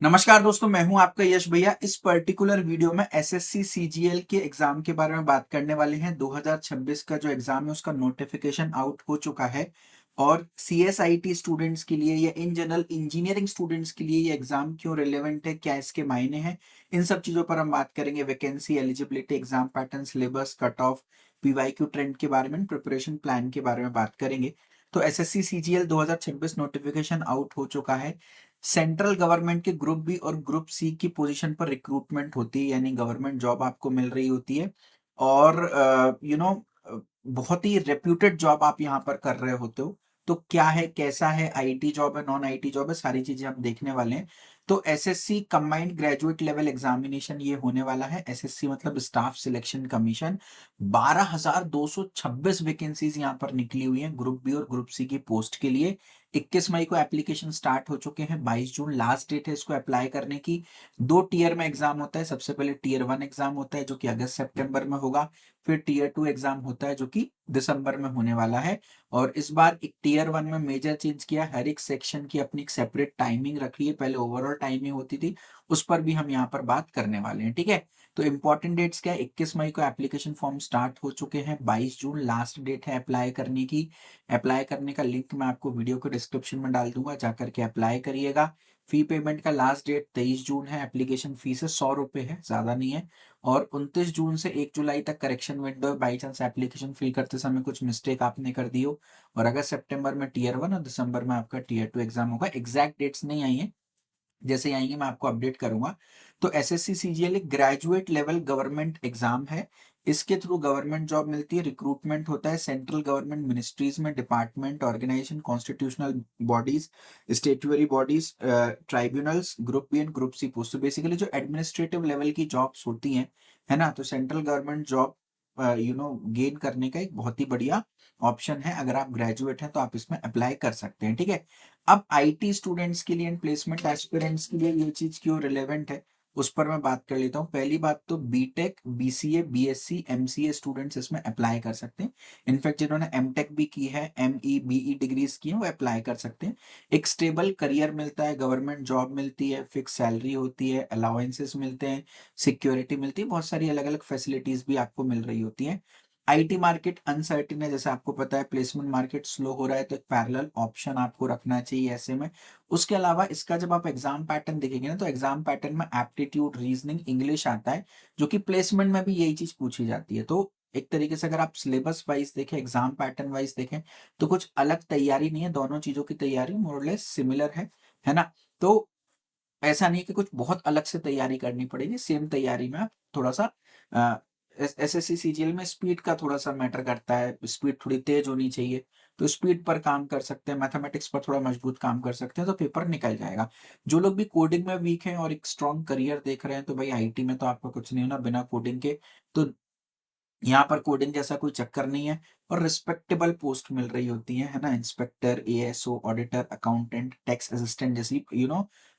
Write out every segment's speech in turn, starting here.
नमस्कार दोस्तों, मैं हूं आपका यश भैया। इस पर्टिकुलर वीडियो में एसएससी सीजीएल के एग्जाम के बारे में बात करने वाले हैं। 2026 का जो एग्जाम है उसका नोटिफिकेशन आउट हो चुका है और सीएसआईटी स्टूडेंट्स के लिए या इन जनरल इंजीनियरिंग स्टूडेंट्स के लिए ये एग्जाम क्यों रिलेवेंट है, क्या इसके मायने हैं, इन सब चीजों पर हम बात करेंगे। Vacancy, eligibility, exam pattern, syllabus, cut off, PYQ trend के बारे में, प्रिपरेशन प्लान के बारे में बात करेंगे। तो एसएससी सीजीएल 2026 नोटिफिकेशन आउट हो चुका है। सेंट्रल गवर्नमेंट के ग्रुप बी और ग्रुप सी की पोजीशन पर रिक्रूटमेंट होती है, यानी गवर्नमेंट जॉब आपको मिल रही होती है और बहुत ही रेप्यूटेड जॉब आप यहाँ पर कर रहे होते हो। तो क्या है, कैसा है, आईटी जॉब है, नॉन आईटी जॉब है, सारी चीजें हम देखने वाले हैं। तो SSC combined graduate level examination ये होने वाला है। एसएससी मतलब स्टाफ सिलेक्शन कमीशन। 12,226 वैकेंसीज यहाँ पर निकली हुई हैं ग्रुप बी और ग्रुप सी की पोस्ट के लिए। 21 मई को एप्लीकेशन स्टार्ट हो चुके हैं। 22 जून लास्ट डेट है इसको अप्लाई करने की। 2 टीयर में एग्जाम होता है। सबसे पहले टीयर 1 एग्जाम होता है जो कि अगस्त सितंबर में होगा। फिर टीयर 2 एग्जाम होता है जो कि दिसंबर में होने वाला है। और इस बार एक टीयर 1 में मेजर चेंज किया, हर एक सेक्शन की अपनी एक सेपरेट टाइमिंग रखी है। पहले ओवरऑल टाइमिंग होती थी, उस पर भी हम यहाँ पर बात करने वाले हैं। ठीक है, तो इंपॉर्टेंट डेट्स क्या है, 21 मई को एप्लीकेशन फॉर्म स्टार्ट हो चुके हैं। 22 जून लास्ट डेट है अप्लाई करने की। अप्लाई करने का लिंक मैं आपको वीडियो के डिस्क्रिप्शन में डाल दूंगा, जाकर के अप्लाई करिएगा। फी पेमेंट का लास्ट डेट 23 जून है। एप्लीकेशन फीस है 100 रुपए है, ज्यादा नहीं है। और 29 जून से 1 जुलाई तक करेक्शन विंडो है। बाई चांस एप्लीकेशन फिल करते समय कुछ मिस्टेक आपने कर दी हो। और अगर सितंबर में टीयर 1 और दिसंबर में आपका टीयर 2 एग्जाम होगा। एग्जैक्ट डेट्स नहीं आई है, जैसे आएंगे मैं आपको अपडेट करूंगा। तो एसएससी सीजीएल एक ग्रेजुएट लेवल गवर्नमेंट एग्जाम है। इसके थ्रू गवर्नमेंट जॉब मिलती है, रिक्रूटमेंट होता है सेंट्रल गवर्नमेंट मिनिस्ट्रीज में, department, organisation, constitutional bodies, statutory bodies, tribunals, group B and group C post. तो बेसिकली जो एडमिनिस्ट्रेटिव लेवल की जॉब्स होती हैं, है ना, तो सेंट्रल गवर्नमेंट जॉब गेन करने का एक बहुत ही बढ़िया ऑप्शन है। अगर आप ग्रेजुएट हैं तो आप इसमें अप्लाई कर सकते हैं। ठीक है, अब आईटी स्टूडेंट्स के लिए, प्लेसमेंट एस्पिरेंट्स के लिए ये चीज क्यों रिलेवेंट है उस पर मैं बात कर लेता हूँ। पहली बात तो B Tech, BCA, BSc, MCA students इसमें अप्लाई कर सकते हैं। इनफैक्ट जिन्होंने एमटेक भी की है, एमई बीई डिग्रीज की है, वो अप्लाई कर सकते हैं। एक स्टेबल करियर मिलता है, गवर्नमेंट जॉब मिलती है, फिक्स सैलरी होती है, अलाउंसेस मिलते हैं, सिक्योरिटी मिलती है, बहुत सारी अलग अलग फैसिलिटीज भी आपको मिल रही होती है। आईटी मार्केट अनसर्टेन है, जैसे आपको पता है। प्लेसमेंट मार्केट स्लो हो रहा है, तो एक पैरेलल ऑप्शन आपको रखना चाहिए ऐसे में। उसके अलावा इसका जब आप एग्जाम पैटर्न देखेंगे ना, तो एग्जाम पैटर्न में एप्टीट्यूड, रीजनिंग, इंग्लिश आता है, जो कि प्लेसमेंट में भी यही चीज पूछी जाती है। तो एक तरीके से अगर आप सिलेबस वाइज देखें, एग्जाम पैटर्न वाइज देखें, तो कुछ अलग तैयारी नहीं है। दोनों चीजों की तैयारी मोरलेस सिमिलर है ना। तो ऐसा नहीं है कि कुछ बहुत अलग से तैयारी करनी पड़ेगी, सेम तैयारी में आप थोड़ा सा एसएससी सीजीएल में स्पीड का थोड़ा सा मैटर करता है, स्पीड थोड़ी तेज होनी चाहिए। तो स्पीड पर काम कर सकते हैं, मैथमेटिक्स पर थोड़ा मजबूत काम कर सकते हैं, तो पेपर निकल जाएगा। जो लोग भी कोडिंग में वीक हैं और एक स्ट्रॉन्ग करियर देख रहे हैं, तो भाई आईटी में तो आपका कुछ नहीं होना बिना कोडिंग के। तो यहाँ पर कोडिंग जैसा कोई चक्कर नहीं है। और रिस्पेक्टेबल पोस्ट मिल रही होती है ना, inspector, ASO, auditor, accountant, tax assistant जैसी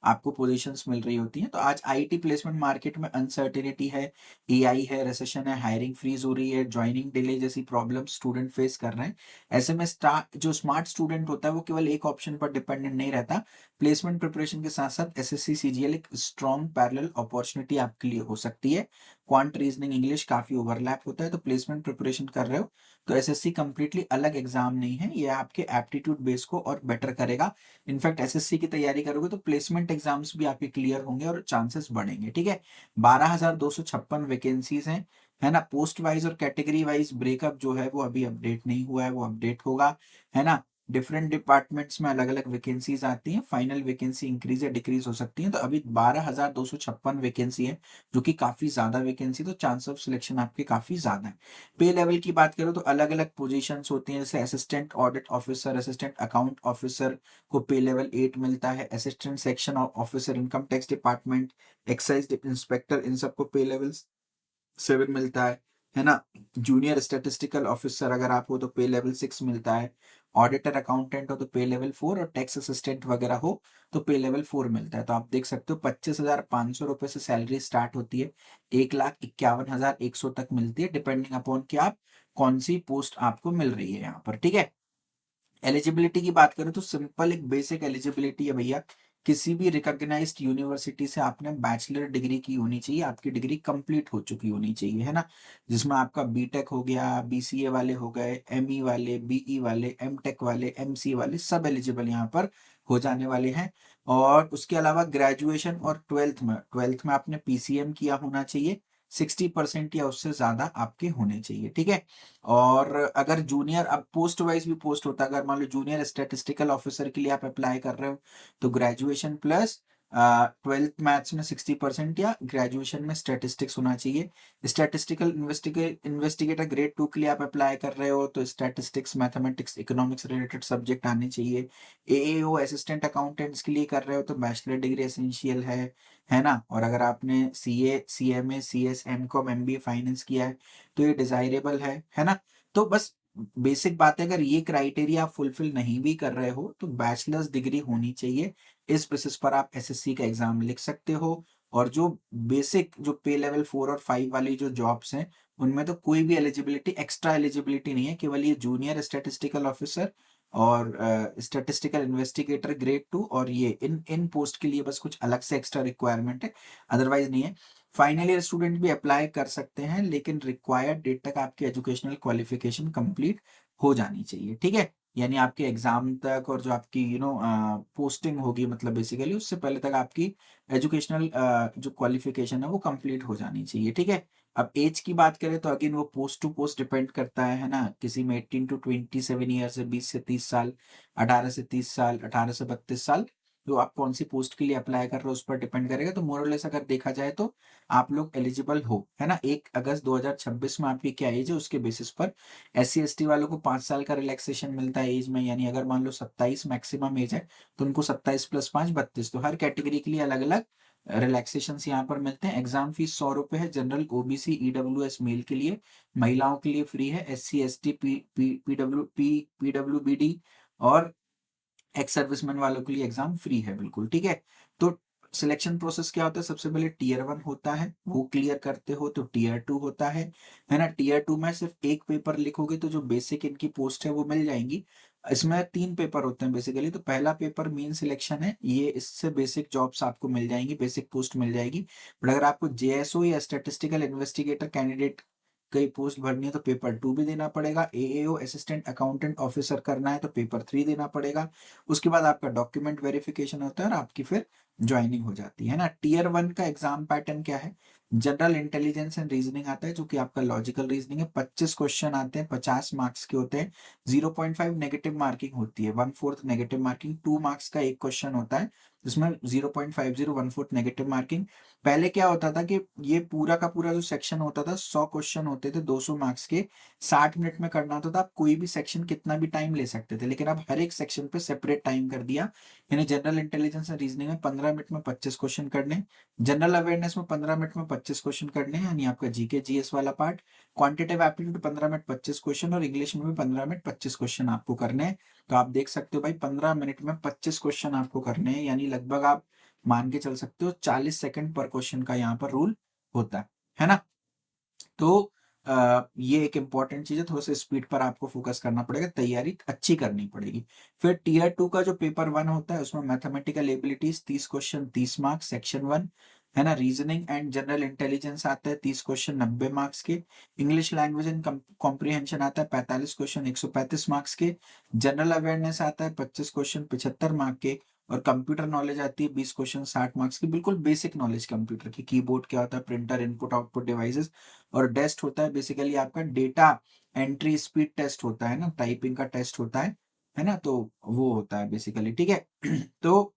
आपको पोजीशंस मिल रही होती हैं। तो आज आईटी प्लेसमेंट मार्केट में अनसर्टेनिटी है, एआई है, रिसेशन है, हायरिंग फ्रीज हो रही है, ज्वाइनिंग डिले जैसी प्रॉब्लम स्टूडेंट फेस कर रहे हैं। ऐसे में जो स्मार्ट स्टूडेंट होता है वो केवल एक ऑप्शन पर डिपेंडेंट नहीं रहता। प्लेसमेंट प्रिपरेशन के साथ साथ एसएससी सीजीएल एक स्ट्रॉन्ग पैरेलल अपॉर्चुनिटी आपके लिए हो सकती है। क्वांट, रीजनिंग, इंग्लिश काफी ओवरलैप होता है। तो प्लेसमेंट प्रिपरेशन कर रहे हो तो एसएससी कंप्लीटली अलग एग्जाम नहीं है, ये आपके एप्टीट्यूड बेस को और बेटर करेगा। इनफैक्ट एसएससी की तैयारी करोगे तो प्लेसमेंट एग्जाम्स भी आपके क्लियर होंगे और चांसेस बढ़ेंगे। ठीक है, 12,256 वैकेंसीज हैं, है ना। पोस्ट वाइज और कैटेगरी वाइज ब्रेकअप जो है वो अभी अपडेट नहीं हुआ है, वो अपडेट होगा, है ना। डिफरेंट डिपार्टमेंट्स में अलग अलग वैकेंसीज आती हैं, फाइनल वैकेंसी इंक्रीज या डिक्रीज हो सकती है। तो अभी 12,256 वैकेंसी है, जो कि काफी ज्यादा वैकेंसी, तो चांस ऑफ सिलेक्शन आपके काफी ज्यादा है। पे लेवल की बात करो तो अलग अलग पोजीशंस होती हैं, जैसे assistant audit officer, assistant account officer को पे लेवल 8 मिलता है। Assistant section officer, income tax department, excise inspector, इन सबको पे लेवल 7 मिलता है ना। जूनियर स्टैटिस्टिकल ऑफिसर अगर आप हो तो पे लेवल 6 मिलता है। ऑडिटर अकाउंटेंट हो तो पे लेवल 4, और टैक्स असिस्टेंट वगैरह हो तो पे लेवल 4 मिलता है। तो आप देख सकते हो 25,500 रुपए से सैलरी स्टार्ट होती है, 1,51,100 तक मिलती है, डिपेंडिंग अपॉन कि आप कौन सी पोस्ट आपको मिल रही है यहाँ पर। ठीक है, एलिजिबिलिटी की बात करें तो सिंपल एक बेसिक एलिजिबिलिटी है भैया। किसी भी रिकॉग्नाइज्ड यूनिवर्सिटी से आपने बैचलर डिग्री की होनी चाहिए, आपकी डिग्री कंप्लीट हो चुकी होनी चाहिए, है ना? जिसमें आपका बीटेक हो गया, बीसीए वाले हो गए, एमई वाले, बीई वाले, एमटेक वाले, एमसीए वाले सब एलिजिबल यहाँ पर हो जाने वाले हैं। और उसके अलावा ग्रेजुएशन और ट्वेल्थ में आपने पीसीएम किया होना चाहिए, 60% या उससे ज्यादा आपके होने चाहिए, ठीक है? और अगर जूनियर, अब पोस्ट वाइज भी पोस्ट होता है, अगर मान लो जूनियर स्टैटिस्टिकल ऑफिसर के लिए आप अप्लाई कर रहे हो तो ग्रेजुएशन प्लस ट्वेल्थ मैथ्स में 60% या ग्रेजुएशन में स्टैटिस्टिक्स होना चाहिए। स्टैटिस्टिकल इन्वेस्टिगेटर ग्रेड 2 के लिए आप अप्लाई कर रहे हो तो statistics, mathematics, economics related subject आने चाहिए। एएओ असिस्टेंट अकाउंटेंट्स के लिए कर रहे हो तो बैचलर डिग्री एसेंशियल है ना? और अगर आपने CA, CMA, CS, M Com, MBA finance किया है तो ये डिजायरेबल है ना? तो बस बेसिक बात है, अगर ये क्राइटेरिया आप फुलफिल नहीं भी कर रहे हो तो बैचलर्स डिग्री होनी चाहिए। इस बेसिस पर आप एसएससी का एग्जाम लिख सकते हो। और जो बेसिक, जो पे लेवल 4 और 5 वाली जो जॉब्स हैं उनमें तो कोई भी एलिजिबिलिटी, एक्स्ट्रा एलिजिबिलिटी नहीं है, केवल ये जूनियर स्टैटिस्टिकल ऑफिसर और स्टैटिस्टिकल इन्वेस्टिगेटर ग्रेड 2 और ये इन पोस्ट के लिए बस कुछ अलग से एक्स्ट्रा रिक्वायरमेंट है, अदरवाइज नहीं है। फाइनल ईयर स्टूडेंट भी अप्लाई कर सकते हैं, लेकिन रिक्वायर्ड डेट तक आपकी एजुकेशनल क्वालिफिकेशन कंप्लीट हो जानी चाहिए, ठीक है? यानी आपके एग्जाम तक और जो आपकी पोस्टिंग होगी, मतलब बेसिकली उससे पहले तक आपकी एजुकेशनल जो क्वालिफिकेशन है वो कंप्लीट हो जानी चाहिए, ठीक है? अब एज की बात करें तो अगेन वो पोस्ट टू पोस्ट डिपेंड करता है ना? किसी में 18 टू 27 ईयर से 20 से 30 साल, 18 से 30 साल, 18 से 32 साल, तो आप कौन सी पोस्ट के लिए अप्लाई कर रहे हो उस पर डिपेंड करेगा। तो मोरलेस अगर देखा जाए तो आप लोग एलिजिबल हो, है ना? 1 अगस्त 2026 में आपकी क्या एज है उसके बेसिस पर एससी एसटी वालों को 5 साल का रिलैक्सेशन मिलता है एज में, यानी अगर मान लो 27 मैक्सिमम एज है तो उनको 27 प्लस 5 32, तो हर कैटेगरी के लिए अलग अलग रिलैक्सेशन यहाँ पर मिलते हैं। एग्जाम फीस 100 रुपए है, जनरल, ओबीसी, ईडब्ल्यूएस मेल के लिए, महिलाओं के लिए फ्री है, एससी एसटी, पीडब्ल्यूबीडी और एक्स सर्विसमैन वालों के लिए एग्जाम फ्री है, बिल्कुल, ठीक है? तो सिलेक्शन प्रोसेस क्या होता है? सबसे पहले टीयर 1 होता है, वो क्लियर करते हो तो टीयर 2 होता है ना? टीयर 2 में सिर्फ एक पेपर लिखोगे तो जो बेसिक इनकी पोस्ट है वो मिल जाएंगी। इसमें 3 पेपर होते हैं बेसिकली। तो पहला पेपर मेन सिलेक्शन है, ये इससे बेसिक जॉब्स आपको मिल जाएंगी, बेसिक पोस्ट मिल जाएगी। बट अगर आपको जेएसओ या स्टैटिस्टिकल इन्वेस्टिगेटर कैंडिडेट कई पोस्ट भरनी है तो पेपर 2 भी देना पड़ेगा। एएओ असिस्टेंट अकाउंटेंट ऑफिसर करना है तो पेपर 3 देना पड़ेगा। उसके बाद आपका डॉक्यूमेंट वेरिफिकेशन होता है और आपकी फिर ज्वाइनिंग हो जाती है ना? टीयर 1 का एग्जाम पैटर्न क्या है? जनरल इंटेलिजेंस एंड रीजनिंग आता है, जो कि आपका लॉजिकल रीजनिंग है। 25 क्वेश्चन आते हैं, 50 मार्क्स के होते हैं। 0.5 नेगेटिव मार्किंग होती है, 1/4 नेगेटिव मार्किंग। 2 मार्क्स का एक क्वेश्चन होता है जिसमें 0.50 1/4 नेगेटिव मार्किंग। पहले क्या होता था कि ये पूरा का पूरा जो सेक्शन होता था, 100 क्वेश्चन होते थे 200 मार्क्स के, 60 मिनट में करना होता था। आप कोई भी सेक्शन कितना भी टाइम ले सकते थे, लेकिन अब हर एक सेक्शन पे सेपरेट टाइम कर दिया। यानी जनरल इंटेलिजेंस एंड रीजनिंग में 15 मिनट में 25 क्वेश्चन करने, जनरल अवेयरनेस में 15 मिनट में 25 क्वेश्चन करने, यानी आपका जीके जीएस वाला part. Quantitative aptitude 15 minute 25 question, और इंग्लिश में भी 15 मिनट 25 क्वेश्चन आपको करने हैं। तो आप देख सकते हो भाई, 15 मिनट में 25 क्वेश्चन आपको करने हैं, यानी लगभग आप मान के चल सकते हो 40 सेकंड पर क्वेश्चन का यहाँ पर रूल होता है ना? तो ये एक इंपॉर्टेंट चीज है, थोड़ा सा स्पीड पर आपको फोकस करना पड़ेगा, तैयारी अच्छी करनी पड़ेगी। फिर टीयर 2 का जो पेपर 1 होता है उसमें mathematical abilities 30 question 30 marks section 1, है ना? रीजनिंग एंड जनरल इंटेलिजेंस आता है 30 क्वेश्चन 90 मार्क्स के। इंग्लिश लैंग्वेज एंड कॉम्प्रिहेंशन आता है 45 क्वेश्चन 135 मार्क्स के। जनरल अवेयरनेस आता है 25 क्वेश्चन 75 मार्क के। और कंप्यूटर नॉलेज आती है 20 क्वेश्चन 60 मार्क्स की, बिल्कुल बेसिक नॉलेज कंप्यूटर की, कीबोर्ड क्या होता है, प्रिंटर, इनपुट आउटपुट डिवाइसेस। और टेस्ट होता है बेसिकली आपका डेटा एंट्री स्पीड टेस्ट होता है ना, टाइपिंग का टेस्ट होता है ना? तो वो होता है बेसिकली, ठीक है? तो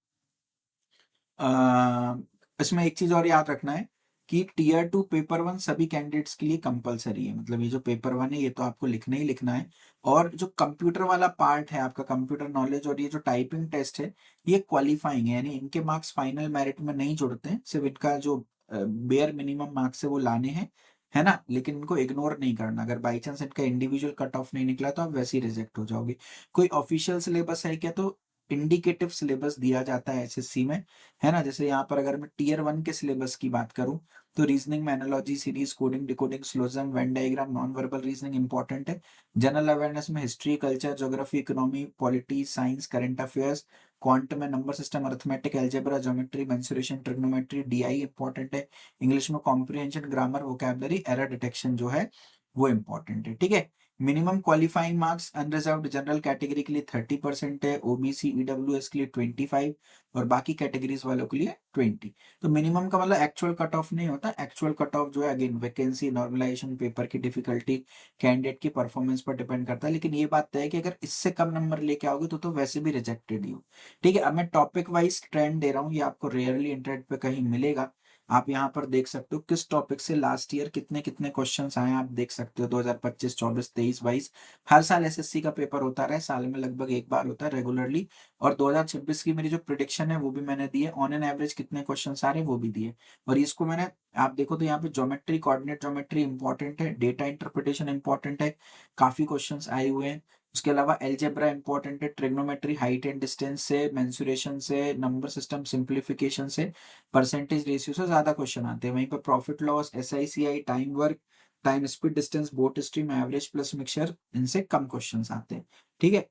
इसमें एक चीज और याद रखना है कि टीयर 2 पेपर 1 सभी कैंडिडेट्स के लिए कंपलसरी है, मतलब ये जो पेपर 1 है ये तो आपको लिखना ही लिखना है। और जो कंप्यूटर वाला पार्ट है आपका, कंप्यूटर नॉलेज और ये जो टाइपिंग टेस्ट है, ये क्वालिफाइंग है, यानी इनके मार्क्स फाइनल मेरिट में नहीं जुड़ते हैं, सिर्फ इनका जो बेयर मिनिमम मार्क्स है वो लाने हैं, है ना? लेकिन इनको इग्नोर नहीं करना। अगर बाई चांस इनका इंडिविजुअल कट ऑफ नहीं निकला तो आप वैसे ही रिजेक्ट हो जाओगे। कोई ऑफिशियल सिलेबस है क्या? तो इंडिकेटिव सिलेबस दिया जाता है एसएससी में, है ना? जैसे यहाँ पर अगर मैं टीयर 1 के सिलेबस की बात करूं तो रीजनिंग में analogy, series, coding, decoding, syllogism, Venn diagram, non verbal reasoning important है। जनरल अवेयरनेस में history, culture, geography, economy, polity, science, current affairs, quant में number system, arithmetic, algebra, geometry, mensuration, trigonometry, DI important है। English में comprehension, grammar, vocabulary, error detection जो है वो important है। ठीक है, minimum qualifying marks unreserved general category के लिए 30% है, ओबीसी ईडब्ल्यूएस के लिए 25 और बाकी कैटेगरीज वालों के लिए 20। तो मिनिमम का मतलब एक्चुअल कट ऑफ नहीं होता, एक्चुअल कट ऑफ जो है अगेन वैकेंसी, नॉर्मलाइजेशन, पेपर की डिफिकल्टी, कैंडिडेट की परफॉर्मेंस पर डिपेंड करता है। लेकिन ये बात तय है कि अगर इससे कम नंबर लेके आओगे तो वैसे भी रिजेक्टेड ही हो। ठीक है, अब मैं टॉपिक वाइज ट्रेंड दे रहा हूँ, ये आपको रेयरली इंटरनेट पे कहीं मिलेगा। आप यहाँ पर देख सकते हो किस टॉपिक से लास्ट ईयर कितने कितने क्वेश्चंस आए, आप देख सकते हो 2025, 24, 23, 22। हर साल एसएससी का पेपर होता रहा है, साल में लगभग एक बार होता है रेगुलरली। और 2026 की मेरी जो प्रिडिक्शन है वो भी मैंने दी है, ऑन एन एवरेज कितने क्वेश्चन आ रहे हैं वो भी दिए। और इसको मैंने, आप देखो तो यहाँ पे ज्योमेट्री, कोऑर्डिनेट ज्योमेट्री इंपॉर्टेंट है, डेटा इंटरप्रिटेशन इंपॉर्टेंट है, काफी क्वेश्चन आए हुए हैं। उसके अलावा एल्जेब्रा इंपॉर्टेंट है, ट्रिग्नोमेट्री, हाइट एंड डिस्टेंस से, मेंसुरेशन से, नंबर सिस्टम सिंप्लीफिकेशन से, परसेंटेज रेशियो से ज्यादा क्वेश्चन आते हैं। वहीं पर profit loss, S I C I, time work, time speed, distance, boat stream, average plus mixture, इनसे कम क्वेश्चन आते हैं। ठीक है,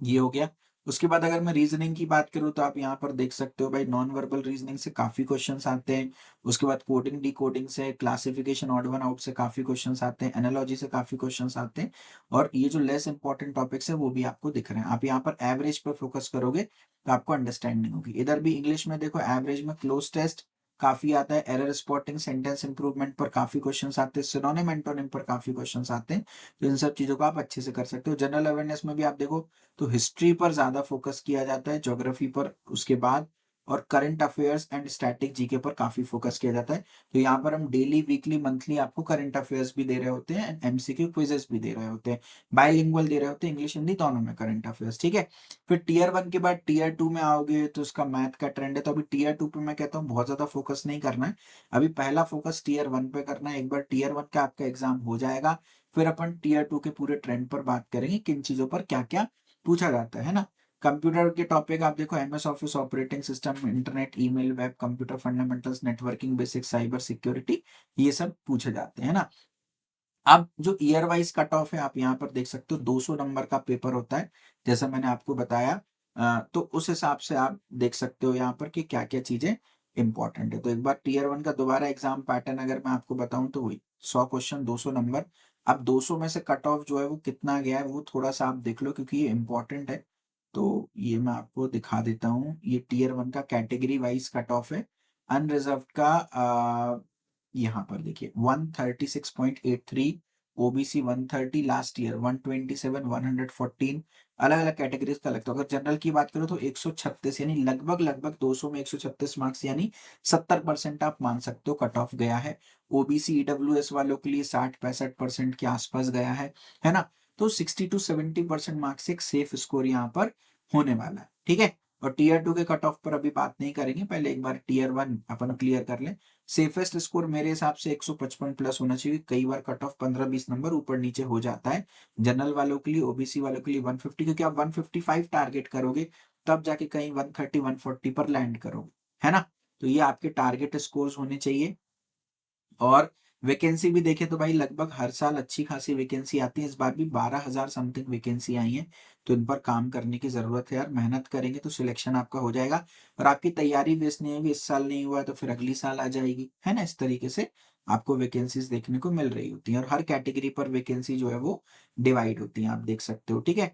ये हो गया। उसके बाद अगर मैं रीजनिंग की बात करूं तो आप यहाँ पर देख सकते हो भाई, नॉन वर्बल रीजनिंग से काफी क्वेश्चंस आते हैं। उसके बाद कोडिंग, डिकोडिंग से, क्लासिफिकेशन, ऑड वन आउट से काफी क्वेश्चंस आते हैं, एनालॉजी से काफी क्वेश्चंस आते हैं। और ये जो लेस इंपॉर्टेंट टॉपिक्स है वो भी आपको दिख रहे हैं। आप यहाँ पर एवरेज पर फोकस करोगे तो आपको अंडरस्टैंडिंग होगी। इधर भी इंग्लिश में देखो, एवरेज में क्लोज टेस्ट काफी आता है, एरर स्पॉटिंग, सेंटेंस इंप्रूवमेंट पर काफी क्वेश्चंस आते हैं, सिनोनिम एंटोनिम पर काफी क्वेश्चंस आते हैं। तो इन सब चीजों को आप अच्छे से कर सकते हो। जनरल अवेयरनेस में भी आप देखो तो हिस्ट्री पर ज्यादा फोकस किया जाता है, ज्योग्राफी पर उसके बाद, और current affairs and static GK पर काफी फोकस किया जाता है। तो यहाँ पर हम डेली, वीकली, मंथली आपको करंट अफेयर्स भी दे रहे होते हैं एंड एमसीक्यू क्विजेस भी दे रहे होते हैं, बाइलिंगुअल दे रहे होते हैं, इंग्लिश हिंदी दोनों में करंट अफेयर्स। ठीक है, फिर टीयर 1 के बाद टीयर 2 में आओगे तो उसका मैथ का ट्रेंड है। तो अभी टीयर 2 पे मैं कहता हूँ बहुत ज्यादा फोकस नहीं करना है, अभी पहला फोकस टीयर 1 पे करना है। एक बार टीयर 1 का आपका एग्जाम हो जाएगा फिर अपन टीयर 2 के पूरे ट्रेंड पर बात करेंगे, किन चीजों पर क्या क्या पूछा जाता है ना। कंप्यूटर के टॉपिक आप देखो, MS office, operating system, internet, email, web, computer fundamentals, networking basics, cyber security, ये सब पूछे जाते हैं ना। अब जो ईयर वाइज कट ऑफ है आप यहाँ पर देख सकते हो, 200 नंबर का पेपर होता है जैसा मैंने आपको बताया। तो उस हिसाब से आप देख सकते हो यहाँ पर कि क्या क्या चीजें इंपॉर्टेंट है। तो एक बार टीयर 1 का दोबारा एग्जाम पैटर्न अगर मैं आपको बताऊं तो वही 100 क्वेश्चन, 200 नंबर। अब 200 में से कट ऑफ जो है वो कितना गया है वो थोड़ा सा आप देख लो, क्योंकि ये इंपॉर्टेंट है। तो ये मैं आपको दिखा देता हूँ, ये टीयर 1 का कैटेगरी वाइज कट ऑफ है। अनरिजर्व का यहाँ पर देखिए 136.83, ओबीसी 130, लास्ट ईयर 127, 114, अलग अलग कैटेगरीज का लगता है। अगर जनरल की बात करो तो 136, यानी लगभग लगभग 200 में 136 मार्क्स, यानी 70% आप मान सकते हो कट ऑफ गया है। ओबीसी ईडब्ल्यूएस वालों के लिए 60-65% के आसपास गया है ना। तो 60 to 70% मार्क्स एक सेफ स्कोर यहाँ पर होने वाला है। ठीक है, और टीयर 2 के कट ऑफ पर अभी बात नहीं करेंगे, पहले एक बार टीयर 1 अपन क्लियर कर लें। सेफेस्ट स्कोर मेरे हिसाब से 155 प्लस होना चाहिए, कई बार कट ऑफ 15-20 नंबर ऊपर नीचे हो जाता है। जनरल वालों के लिए, ओबीसी वालों के लिए 150, क्योंकि आप 155 टारगेट करोगे तब जाके कहीं 130, 140 पर लैंड करोगे, है ना। तो ये आपके टारगेट स्कोर्स होने चाहिए। और वैकेंसी भी देखे तो भाई लगभग हर साल अच्छी खासी वैकेंसी आती है, इस बार भी 12,000 समथिंग वैकेंसी आई है। तो इन पर काम करने की जरूरत है यार, मेहनत करेंगे तो सिलेक्शन आपका हो जाएगा। और आपकी तैयारी वेस्ट नहीं होगी, इस साल नहीं हुआ तो फिर अगली साल आ जाएगी, है ना। इस तरीके से आपको वैकेंसीज देखने को मिल रही होती है, और हर कैटेगरी पर वैकेंसी जो है वो डिवाइड होती है, आप देख सकते हो। ठीक है,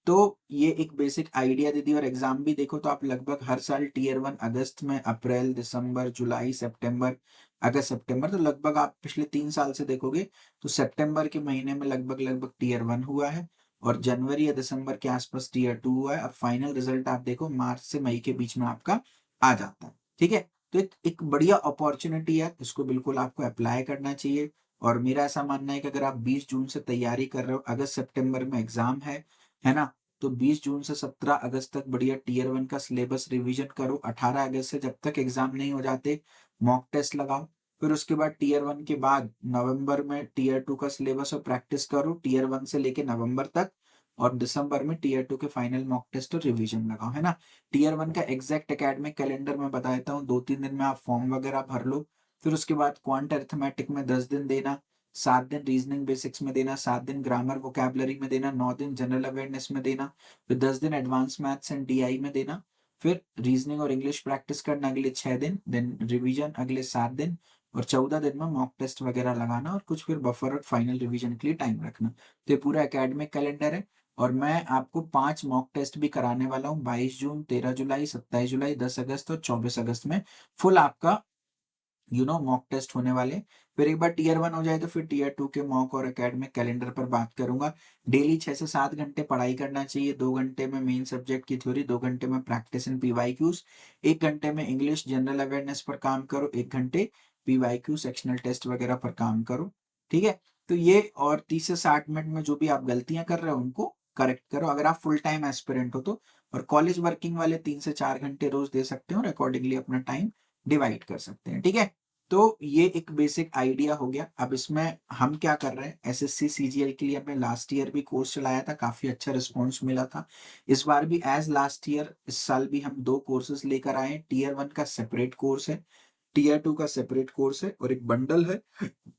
तो ये एक बेसिक आइडिया दे दी। और एग्जाम भी देखो तो आप लगभग हर साल टीयर 1 अगस्त में, अप्रैल, दिसंबर, जुलाई, सितंबर, अगस्त, सितंबर, तो लगभग आप पिछले 3 साल से देखोगे तो सितंबर के महीने में लगभग लगभग टीयर 1 हुआ है, और जनवरी या दिसंबर के आसपास टीयर 2 हुआ है, और फाइनल रिजल्ट आप देखो मार्च से मई के बीच में आपका आ जाता है। ठीक है, तो एक बढ़िया अपॉर्चुनिटी है, इसको बिल्कुल आपको अप्लाई करना चाहिए। और मेरा ऐसा मानना है कि अगर आप 20 जून से तैयारी कर रहे हो, अगस्त सितंबर में एग्जाम है ना, तो 20 जून से 17 अगस्त तक बढ़िया टीयर 1 का सिलेबस रिवीजन करो। 18 अगस्त से जब तक एग्जाम नहीं हो जाते मॉक टेस्ट लगाओ। फिर उसके बाद टीयर 1 के बाद नवंबर में टीयर 2 का सिलेबस और प्रैक्टिस करो टीयर 1 से लेके नवंबर तक, और दिसंबर में टीयर 2 के फाइनल मॉक टेस्ट और रिवीजन लगाओ, है ना। टीयर 1 का एग्जैक्ट एकेडमिक कैलेंडर मैं बता देता हूँ, 2-3 दिन में आप फॉर्म वगैरह भर लो। फिर उसके बाद क्वांट अरिथमेटिक में 10 दिन देना, 7 दिन रीजनिंग बेसिक्स में देना, 7 दिन ग्रामर वोकैबुलरी में देना, 9 दिन जनरल अवेयरनेस में देना, फिर 10 दिन एडवांस मैथ्स एंड डीआई में देना, फिर रीजनिंग और इंग्लिश प्रैक्टिस करना अगले 6 दिन, देन रिवीजन अगले 7 दिन, और 14 दिन में मॉक टेस्ट वगैरह लगाना, और कुछ फिर बफर और फाइनल रिवीजन के लिए टाइम रखना। तो ये पूरा एकेडमिक कैलेंडर है। और मैं आपको 5 मॉक टेस्ट भी कराने वाला हूँ, 22 जून, 13 जुलाई, 27 जुलाई, 10 अगस्त और 24 अगस्त में फुल आपका मॉक टेस्ट होने वाले। फिर एक बार टीयर 1 हो जाए तो फिर टीयर 2 के मॉक और एकेडमिक कैलेंडर पर बात करूंगा। डेली 6 से 7 घंटे पढ़ाई करना चाहिए, 2 घंटे में मेन सब्जेक्ट की थ्योरी, 2 घंटे में प्रैक्टिस इन पीवाईक्यूज, 1 घंटे में इंग्लिश जनरल अवेयरनेस पर काम करो, 1 घंटे पीवाईक्यू सेक्शनल टेस्ट वगैरह पर काम करो। ठीक है, तो ये और 30 से 60 मिनट में जो भी आप गलतियां कर रहे हो उनको करेक्ट करो, अगर आप फुल टाइम एस्पिरेंट हो तो। और कॉलेज वर्किंग वाले 3 से 4 घंटे रोज दे सकते हो और अकॉर्डिंगली अपना टाइम डिवाइड कर सकते हैं। ठीक है, तो ये एक बेसिक आइडिया हो गया। अब इसमें हम क्या कर रहे हैं, एसएससी सीजीएल के लिए हमने लास्ट ईयर भी कोर्स चलाया था, काफी अच्छा रिस्पॉन्स मिला था। इस बार भी एज लास्ट ईयर इस साल भी हम 2 कोर्सेज लेकर आए हैं। टीयर 1 का सेपरेट कोर्स है, टीयर 2 का सेपरेट कोर्स है, और एक बंडल है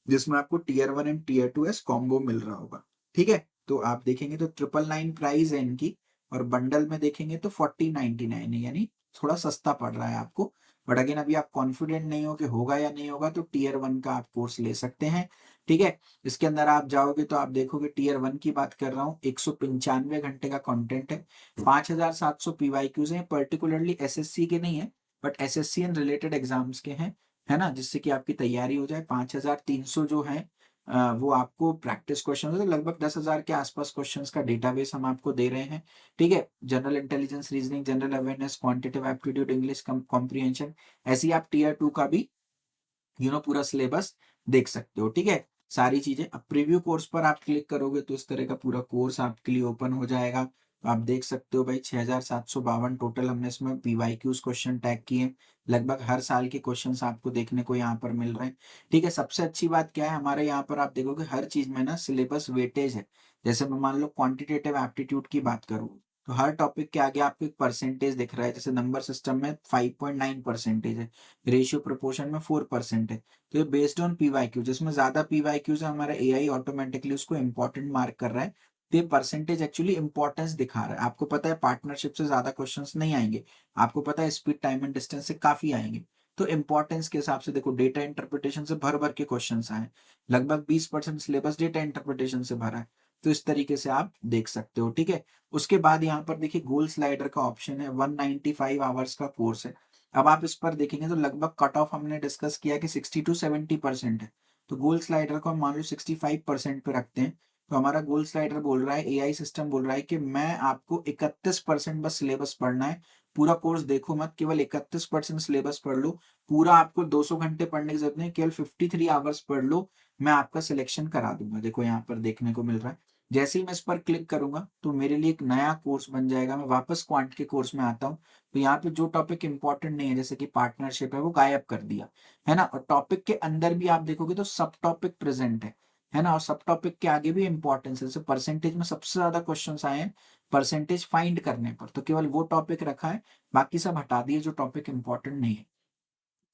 जिसमें आपको टीयर 1 एंड टीयर 2 एस कॉम्बो मिल रहा होगा। ठीक है, तो आप देखेंगे तो 999 प्राइस है इनकी, और बंडल में देखेंगे तो 4099 है, यानी थोड़ा सस्ता पड़ रहा है आपको। बट अगेन अभी आप कॉन्फिडेंट नहीं हो कि होगा या नहीं होगा, तो टीयर 1 का आप कोर्स ले सकते हैं। ठीक है, इसके अंदर आप जाओगे तो आप देखोगे टीयर 1 की बात कर रहा हूँ, 195 घंटे का कंटेंट है, 5700 पीवाईक्यूज हैं, पर्टिकुलरली एसएससी के नहीं है but SSC and related exams के हैं, है ना, जिससे कि आपकी तैयारी हो जाए। 5300 जो है वो आपको प्रैक्टिस क्वेश्चन है, लगभग 10,000 के आसपास क्वेश्चंस का डेटाबेस हम आपको दे रहे हैं। ठीक है, general intelligence, reasoning, general awareness, quantitative aptitude, English comprehension, ऐसी आप टीयर 2 का भी पूरा सिलेबस देख सकते हो। ठीक है, सारी चीजें। अब प्रीव्यू कोर्स पर आप क्लिक करोगे तो इस तरह का पूरा कोर्स आपके लिए ओपन हो जाएगा। तो आप देख सकते हो भाई 6752 टोटल हमने इसमें पीवाईक्यूज क्वेश्चन टैग किए, लगभग हर साल के क्वेश्चंस आपको देखने को यहाँ पर मिल रहे हैं। ठीक है, सबसे अच्छी बात क्या है, हमारे यहाँ पर आप देखोगे हर चीज में ना सिलेबस वेटेज है। जैसे मैं मान लो क्वांटिटेटिव एप्टीट्यूड की बात करूँ तो हर टॉपिक के आगे आपको एक परसेंटेज दिख रहा है, जैसे नंबर सिस्टम में 5.9 परसेंटेज है, रेशियो प्रोपोर्शन में 4% है। तो ये बेस्ड ऑन पीवाईक्यू, जिसमें ज्यादा पीवाईक्यूज है हमारा एआई ऑटोमेटिकली उसको इंपॉर्टेंट मार्क कर रहा है। तो ये परसेंटेज एक्चुअली इंपॉर्टेंस दिखा रहा है। आपको पता है पार्टनरशिप से ज्यादा क्वेश्चंस नहीं आएंगे, आपको पता है स्पीड, टाइम एंड डिस्टेंस से काफी आएंगे। तो इंपॉर्टेंस के हिसाब से देखो, डेटा इंटरप्रिटेशन से भर भर के क्वेश्चन आए, लगभग 20% सिलेबस डेटा इंटरप्रिटेशन से भरा है। तो इस तरीके से आप देख सकते हो। ठीक है, उसके बाद यहाँ पर देखिए गोल स्लाइडर का ऑप्शन है, 195 आवर्स का कोर्स है। अब आप इस पर देखेंगे तो लगभग कट ऑफ हमने डिस्कस किया कि 60 to 70% है, तो गोल स्लाइडर को हम मान लो 65% पे रखते हैं। तो हमारा गोल स्लाइडर बोल रहा है, एआई सिस्टम बोल रहा है कि मैं आपको 31% बस सिलेबस पढ़ना है, पूरा कोर्स देखो मत, केवल 31% सिलेबस पढ़ लो, पूरा आपको 200 घंटे पढ़ने की जरूरत नहीं, केवल 53 आवर्स पढ़ लो, मैं आपका सिलेक्शन करा दूंगा। देखो यहाँ पर देखने को मिल रहा है, जैसे ही मैं इस पर क्लिक करूंगा तो मेरे लिए एक नया कोर्स बन जाएगा। मैं वापस क्वांट के कोर्स में आता हूँ, तो यहाँ पे जो टॉपिक इंपॉर्टेंट नहीं है जैसे कि पार्टनरशिप है वो गायब कर दिया, है ना। और टॉपिक के अंदर भी आप देखोगे तो सब टॉपिक प्रेजेंट है ना, और सब टॉपिक के आगे भी इंपॉर्टेंस है। जैसे परसेंटेज में सबसे ज्यादा क्वेश्चंस आए हैं परसेंटेज फाइंड करने पर, तो केवल वो टॉपिक रखा है, बाकी सब हटा दिए जो टॉपिक इंपॉर्टेंट नहीं है।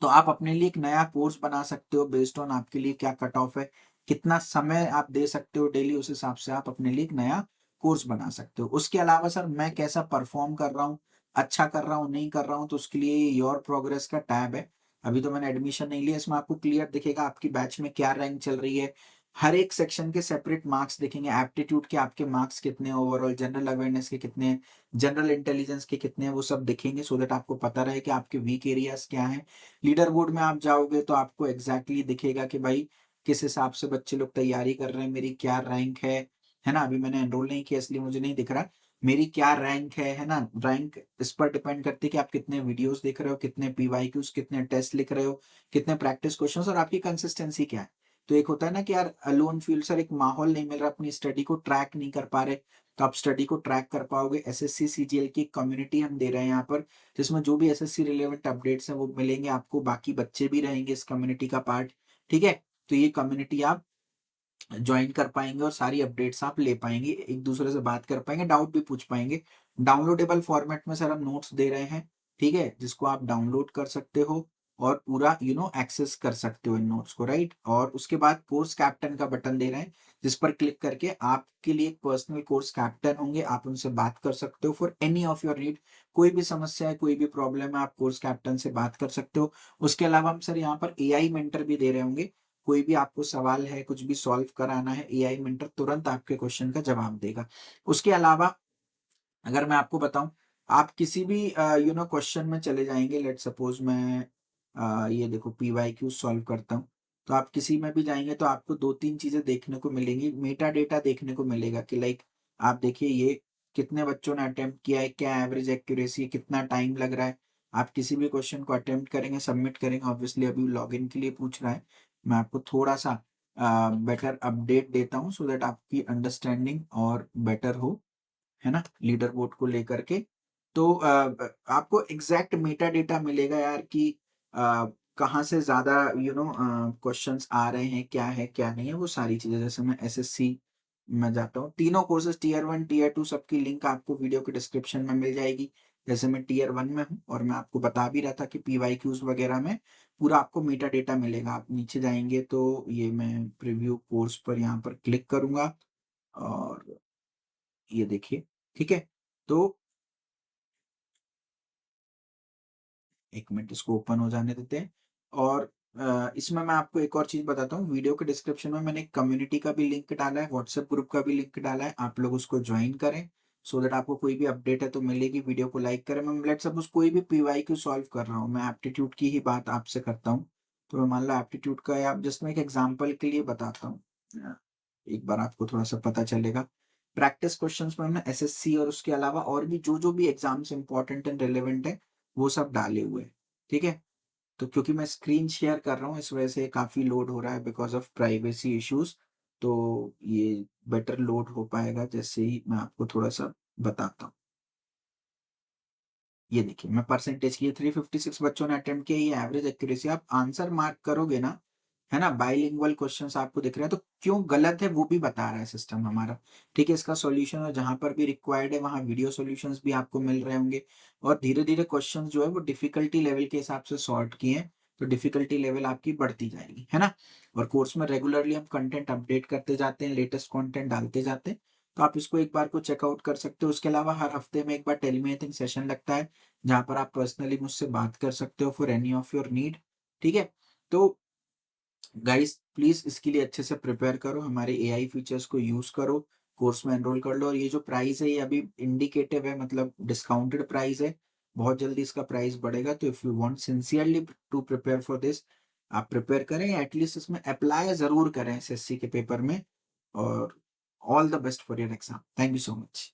तो आप अपने लिए एक नया कोर्स बना सकते हो बेस्ड ऑन आपके लिए क्या कट ऑफ है, कितना समय आप दे सकते हो डेली, उस हिसाब से आप अपने लिए एक नया कोर्स बना सकते हो। उसके अलावा सर मैं कैसा परफॉर्म कर रहा हूँ, अच्छा कर रहा हूँ, नहीं कर रहा हूँ, तो उसके लिए योर प्रोग्रेस का टैब है। अभी तो मैंने एडमिशन नहीं लिया, इसमें आपको क्लियर दिखेगा आपकी बैच में क्या रैंक चल रही है, हर एक सेक्शन के सेपरेट मार्क्स दिखेंगे, एप्टीट्यूड के आपके मार्क्स कितने, ओवरऑल जनरल अवेयरनेस के कितने, जनरल इंटेलिजेंस के कितने हैं, वो सब दिखेंगे, सो दैट आपको पता रहे कि आपके वीक एरियाज क्या हैं। लीडर बोर्ड में आप जाओगे तो आपको एग्जैक्टली दिखेगा कि भाई किस हिसाब से बच्चे लोग तैयारी कर रहे हैं, मेरी क्या रैंक है ना। अभी मैंने एनरोल नहीं किया इसलिए मुझे नहीं दिख रहा मेरी क्या रैंक है ना। रैंक इस पर डिपेंड करती है कि आप कितने वीडियोस देख रहे हो, कितने पीवाईक्यूज, कितने टेस्ट लिख रहे हो, कितने प्रैक्टिस क्वेश्चंस, और आपकी कंसिस्टेंसी क्या है। तो एक होता है ना कि यार अलोन फील सर, एक माहौल नहीं मिल रहा, अपनी स्टडी को ट्रैक नहीं कर पा रहे, तो आप स्टडी को ट्रैक कर पाओगे। एसएससी सीजीएल की कम्युनिटी हम दे रहे हैं यहाँ पर, जिसमें जो भी एसएससी रिलेवेंट अपडेट्स हैं वो मिलेंगे आपको, बाकी बच्चे भी रहेंगे इस कम्युनिटी का पार्ट। ठीक है, तो ये कम्युनिटी आप ज्वाइन कर पाएंगे और सारी अपडेट्स आप ले पाएंगे, एक दूसरे से बात कर पाएंगे, डाउट भी पूछ पाएंगे। डाउनलोडेबल फॉर्मेट में सर हम नोट्स दे रहे हैं, ठीक है, जिसको आप डाउनलोड कर सकते हो और पूरा एक्सेस कर सकते हो इन नोट्स को, राइट। और उसके बाद कोर्स कैप्टन का बटन दे रहे हैं, जिस पर क्लिक करके आपके लिए एक पर्सनल कोर्स कैप्टन होंगे, आप उनसे बात कर सकते हो for any of your need. कोई भी समस्या है, कोई भी प्रॉब्लम है, आप कोर्स कैप्टन से बात कर सकते हो। उसके अलावा हम सर यहाँ पर एआई मेंटर भी दे रहे होंगे। कोई भी आपको सवाल है, कुछ भी सॉल्व कराना है, एआई मेंटर तुरंत आपके क्वेश्चन का जवाब देगा। उसके अलावा अगर मैं आपको बताऊं, आप किसी भी क्वेश्चन में चले जाएंगे, लेट सपोज मैं ये देखो पीवाईक्यू सॉल्व करता हूं, तो आप किसी में भी जाएंगे तो आपको दो तीन चीजें देखने को मिलेंगी। मेटा डेटा देखने को मिलेगा कि लाइक आप देखिए ये कितने बच्चों ने अटेम्प्ट किया है, क्या एवरेज एक्यूरेसी है, कितना टाइम लग रहा है। आप किसी भी क्वेश्चन को अटेम्प्ट करेंगे, सबमिट करेंगे, ऑब्वियसली अभी लॉगिन के लिए पूछ रहा है। मैं आपको थोड़ा सा बेटर अपडेट देता हूँ सो दैट आपकी अंडरस्टैंडिंग और बेटर हो, है ना, लीडर बोर्ड को लेकर के। तो आपको एग्जैक्ट मेटा डेटा मिलेगा यार कि कहाँ से ज्यादा क्वेश्चंस आ रहे हैं, क्या है क्या नहीं है, वो सारी चीजें। जैसे मैं एसएससी में जाता हूँ, तीनों कोर्सेज टीयर 1 टीयर 2 सबकी लिंक आपको वीडियो के डिस्क्रिप्शन में मिल जाएगी। जैसे मैं टीयर 1 में हूँ और मैं आपको बता भी रहा था कि पीवाईक्यूज वगैरह में पूरा आपको मेटा डेटा मिलेगा। आप नीचे जाएंगे तो ये मैं प्रीव्यू कोर्स पर यहाँ पर क्लिक करूंगा और ये देखिए, ठीक है। तो एक मिनट इसको ओपन हो जाने देते हैं। और इसमें मैं आपको एक और चीज बताता हूँ, वीडियो के डिस्क्रिप्शन में मैंने एक कम्युनिटी का भी लिंक डाला है, व्हाट्सएप ग्रुप का भी लिंक डाला है, आप लोग उसको ज्वाइन करें सो दैट आपको कोई भी अपडेट है तो मिलेगी। वीडियो को लाइक करें। मैं लेट सपोज कोई भी पीवाई क्यू सॉल्व कर रहा हूँ, मैं एप्टीट्यूड की ही बात आपसे करता हूँ, तो मैं मान लो एप्टीट्यूड का या जस्ट मैं एक एग्जाम्पल के लिए बताता हूँ, एक बार आपको थोड़ा सा पता चलेगा। प्रैक्टिस क्वेश्चंस में हमने एसएससी और उसके अलावा और भी जो जो भी एग्जाम्स इंपॉर्टेंट एंड रिलेवेंट है वो सब डाले हुए हैं, ठीक है। तो क्योंकि मैं स्क्रीन शेयर कर रहा हूँ इस वजह से काफी लोड हो रहा है बिकॉज ऑफ प्राइवेसी इश्यूज। तो ये बेटर लोड हो पाएगा जैसे ही मैं आपको थोड़ा सा बताता हूँ। ये देखिए मैं परसेंटेज की 356 बच्चों ने अटेम्प्ट किया, ये एवरेज एक्यूरेसी। आप आंसर मार्क करोगे ना, है ना, बाइलिंगुअल क्वेश्चंस आपको दिख रहे हैं, तो क्यों गलत है वो भी बता रहा है सिस्टम हमारा, ठीक है। इसका सॉल्यूशन और जहां पर भी रिक्वायर्ड है वहां वीडियो सॉल्यूशंस भी आपको मिल रहे होंगे। और धीरे धीरे क्वेश्चन जो है वो डिफिकल्टी लेवल के हिसाब से सॉर्ट किए हैं, तो डिफिकल्टी लेवल आपकी बढ़ती जाएगी, है ना। और कोर्स में रेगुलरली हम कंटेंट अपडेट करते जाते हैं, लेटेस्ट कंटेंट डालते जाते हैं, तो आप इसको एक बार को चेकआउट कर सकते हो। उसके अलावा हर हफ्ते में एक बार टेलीमेटिंग सेशन लगता है, जहाँ पर आप पर्सनली मुझसे बात कर सकते हो for any of your need, ठीक है। तो गाइस प्लीज इसके लिए अच्छे से प्रिपेयर करो, हमारे एआई फीचर्स को यूज करो, कोर्स में एनरोल कर लो। और ये जो प्राइस है ये अभी इंडिकेटिव है, मतलब डिस्काउंटेड प्राइस है, बहुत जल्दी इसका प्राइस बढ़ेगा। तो if you want sincerely to prepare for this, आप प्रिपेयर करें, एटलीस्ट इसमें अप्लाई जरूर करें एसएससी के पेपर में। और all the best for your exam. Thank you so much.